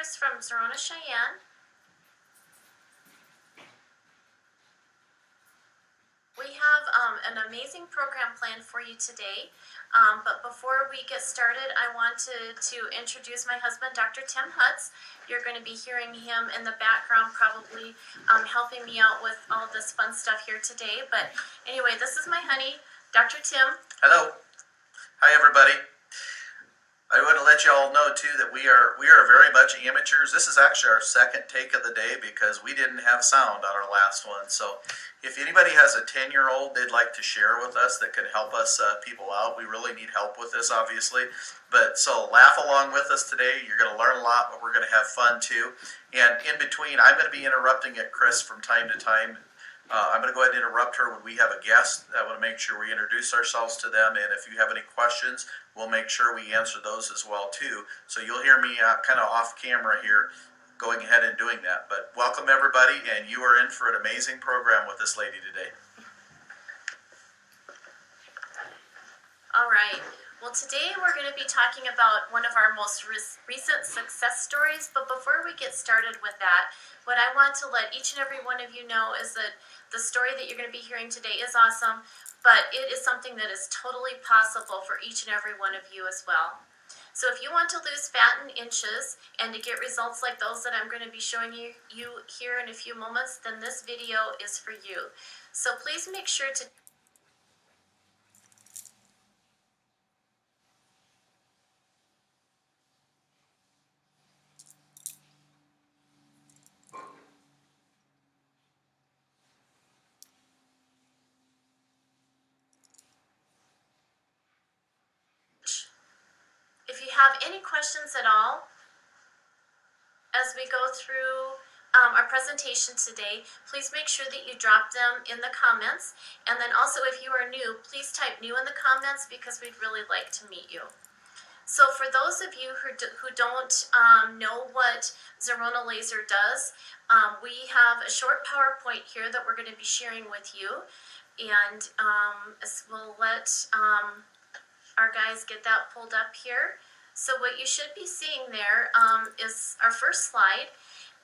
Chris from Zerona, Cheyenne. We have an amazing program planned for you today, but before we get started, I wanted to introduce my husband, Dr. Tim Hutz. You're going to be hearing him in the background probably helping me out with all this fun stuff here today. But anyway, this is my honey, Dr. Tim. Hello. Hi, everybody. I want to let you all know too that we are very much amateurs. This is actually our second take of the day because we didn't have sound on our last one. So if anybody has a 10-year-old they'd like to share with us that could help us people out, we really need help with this, obviously. But so laugh along with us today. You're going to learn a lot, but we're going to have fun too. And in between, I'm going to be interrupting at Chris from time to time. I'm going to go ahead and interrupt her when we have a guest. I want to make sure we introduce ourselves to them, and if you have any questions, we'll make sure we answer those as well too. So you'll hear me kind of off camera here going ahead and doing that. But welcome everybody, and you are in for an amazing program with this lady today. All right. Well, today we're going to be talking about one of our most recent success stories, but before we get started with that, what I want to let each and every one of you know is that the story that you're going to be hearing today is awesome, but it is something that is totally possible for each and every one of you as well. So if you want to lose fat in inches and to get results like those that I'm going to be showing you here in a few moments, then this video is for you. So please make sure to if you have any questions at all as we go through our presentation today, please make sure that you drop them in the comments. And then also, if you are new, please type new in the comments because we'd really like to meet you. So for those of you who don't know what Zerona laser does, we have a short PowerPoint here that we're going to be sharing with you. And we'll let our guys get that pulled up here. So what you should be seeing there is our first slide,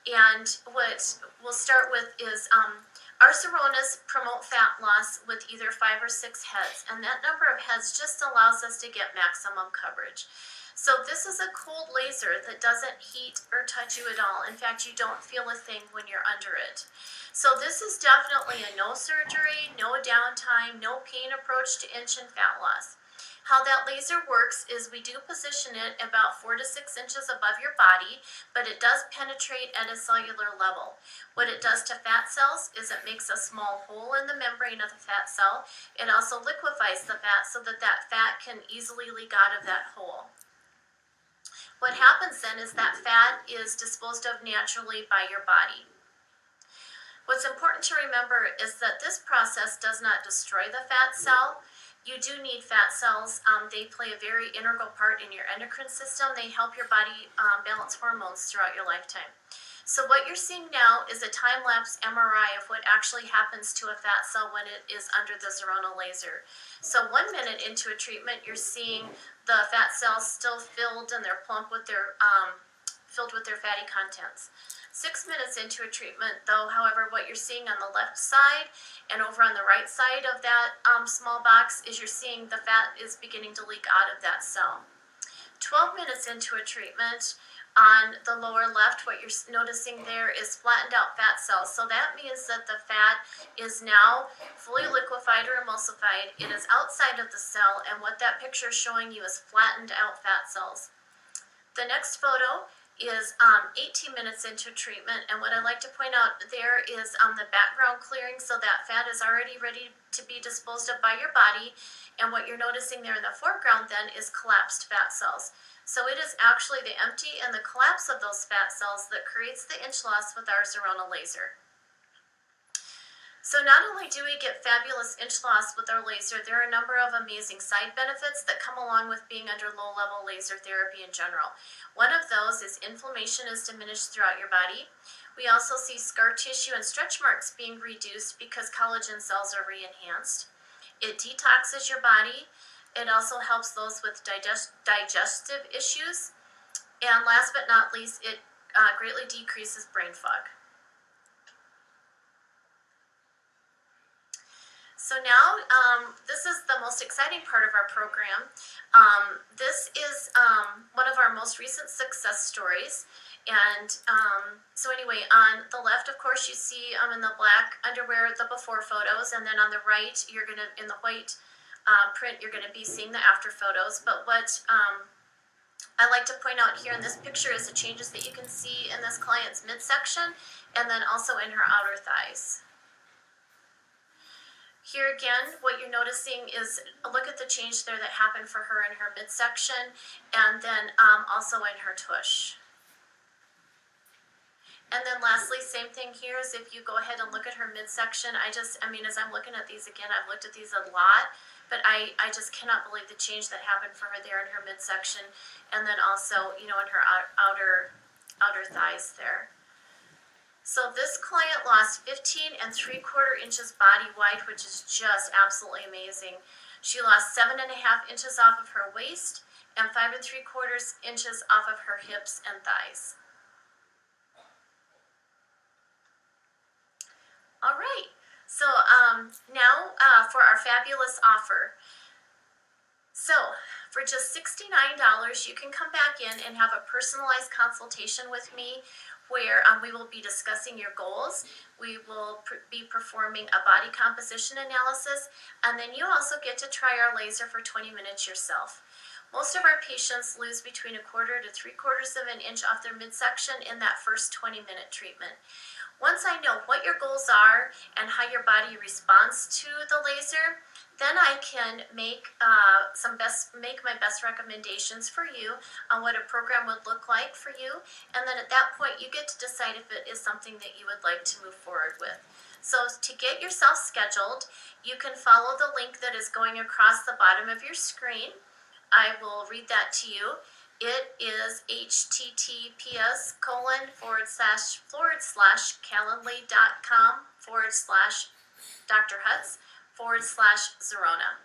and what we'll start with is our Zeronas promote fat loss with either 5 or 6 heads, and that number of heads just allows us to get maximum coverage. So this is a cold laser that doesn't heat or touch you at all. In fact, you don't feel a thing when you're under it. So this is definitely a no surgery, no downtime, no pain approach to inch and fat loss. How that laser works is we do position it about 4 to 6 inches above your body, but it does penetrate at a cellular level. What it does to fat cells is it makes a small hole in the membrane of the fat cell. It also liquefies the fat so that that fat can easily leak out of that hole. What happens then is that fat is disposed of naturally by your body. What's important to remember is that this process does not destroy the fat cell. You do need fat cells. They play a very integral part in your endocrine system. They help your body balance hormones throughout your lifetime. So what you're seeing now is a time-lapse MRI of what actually happens to a fat cell when it is under the Zerona laser. So 1 minute into a treatment, you're seeing the fat cells still filled and they're plump with their filled with their fatty contents. 6 minutes into a treatment, though, however, what you're seeing on the left side and over on the right side of that small box is you're seeing the fat is beginning to leak out of that cell. 12 minutes into a treatment, on the lower left, what you're noticing there is flattened out fat cells. So that means that the fat is now fully liquefied or emulsified. It is outside of the cell, and what that picture is showing you is flattened out fat cells. The next photo is 18 minutes into treatment, and what I like to point out there is the background clearing, so that fat is already ready to be disposed of by your body, and what you're noticing there in the foreground then is collapsed fat cells. So it is actually the empty and the collapse of those fat cells that creates the inch loss with our Zerona laser. So not only do we get fabulous inch loss with our laser, there are a number of amazing side benefits that come along with being under low-level laser therapy in general. One of those is inflammation is diminished throughout your body. We also see scar tissue and stretch marks being reduced because collagen cells are re-enhanced. It detoxes your body. It also helps those with digestive issues. And last but not least, it greatly decreases brain fog. So now, this is the most exciting part of our program. This is one of our most recent success stories. And so anyway, on the left, of course, you see in the black underwear, the before photos. And then on the right, you're going to, in the white print, you're going to be seeing the after photos. But what I like to point out here in this picture is the changes that you can see in this client's midsection and then also in her outer thighs. Here again, what you're noticing is a look at the change there that happened for her in her midsection and then also in her tush. And then lastly, same thing here is if you go ahead and look at her midsection, as I'm looking at these again, I've looked at these a lot, but I just cannot believe the change that happened for her there in her midsection and then also, in her outer thighs there. So this client lost 15 3/4 inches body wide, which is just absolutely amazing. She lost 7.5 inches off of her waist and 5 3/4 inches off of her hips and thighs. All right, so now for our fabulous offer. So for just $69, you can come back in and have a personalized consultation with me where we will be discussing your goals. We will be performing a body composition analysis, and then you also get to try our laser for 20 minutes yourself. Most of our patients lose between 1/4 to 3/4 of an inch off their midsection in that first 20-minute treatment. Once I know what your goals are and how your body responds to the laser, then I can make my best recommendations for you on what a program would look like for you. And then at that point, you get to decide if it is something that you would like to move forward with. So to get yourself scheduled, you can follow the link that is going across the bottom of your screen. I will read that to you. It is https://calendly.com/drhutz/Zerona.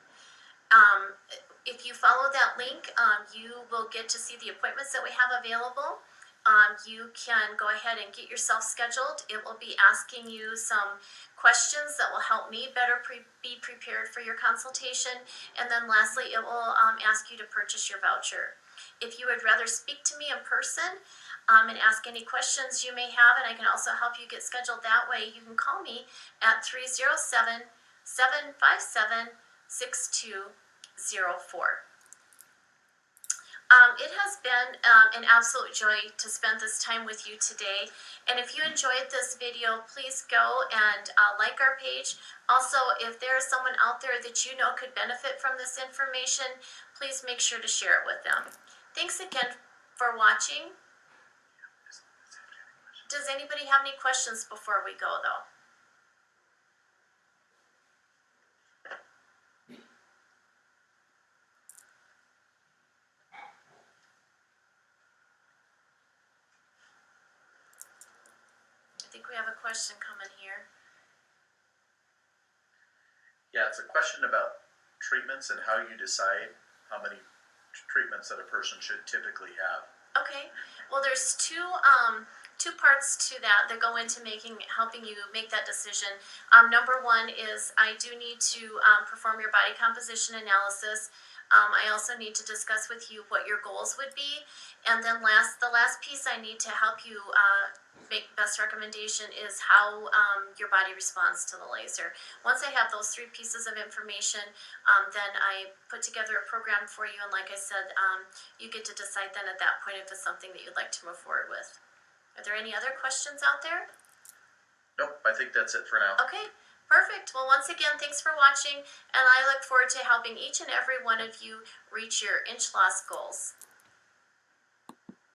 If you follow that link, you will get to see the appointments that we have available. You can go ahead and get yourself scheduled. It will be asking you some questions that will help me better be prepared for your consultation. And then lastly, it will ask you to purchase your voucher. If you would rather speak to me in person and ask any questions you may have, and I can also help you get scheduled that way, you can call me at 307-757-6204. It has been an absolute joy to spend this time with you today. And if you enjoyed this video, please go and like our page. Also, if there is someone out there that you know could benefit from this information, please make sure to share it with them. Thanks again for watching. Does anybody have any questions before we go, though? I think we have a question coming here. Yeah, it's a question about treatments and how you decide how many treatments that a person should typically have. Okay, well, there's two parts to that go into helping you make that decision. Number one is I do need to perform your body composition analysis. I also need to discuss with you what your goals would be. And then the last piece I need to help you make best recommendation is how your body responds to the laser. Once I have those three pieces of information, then I put together a program for you. And like I said, you get to decide then at that point if it's something that you'd like to move forward with. Are there any other questions out there? Nope, I think that's it for now. Okay. Perfect. Well, once again, thanks for watching, and I look forward to helping each and every one of you reach your inch loss goals.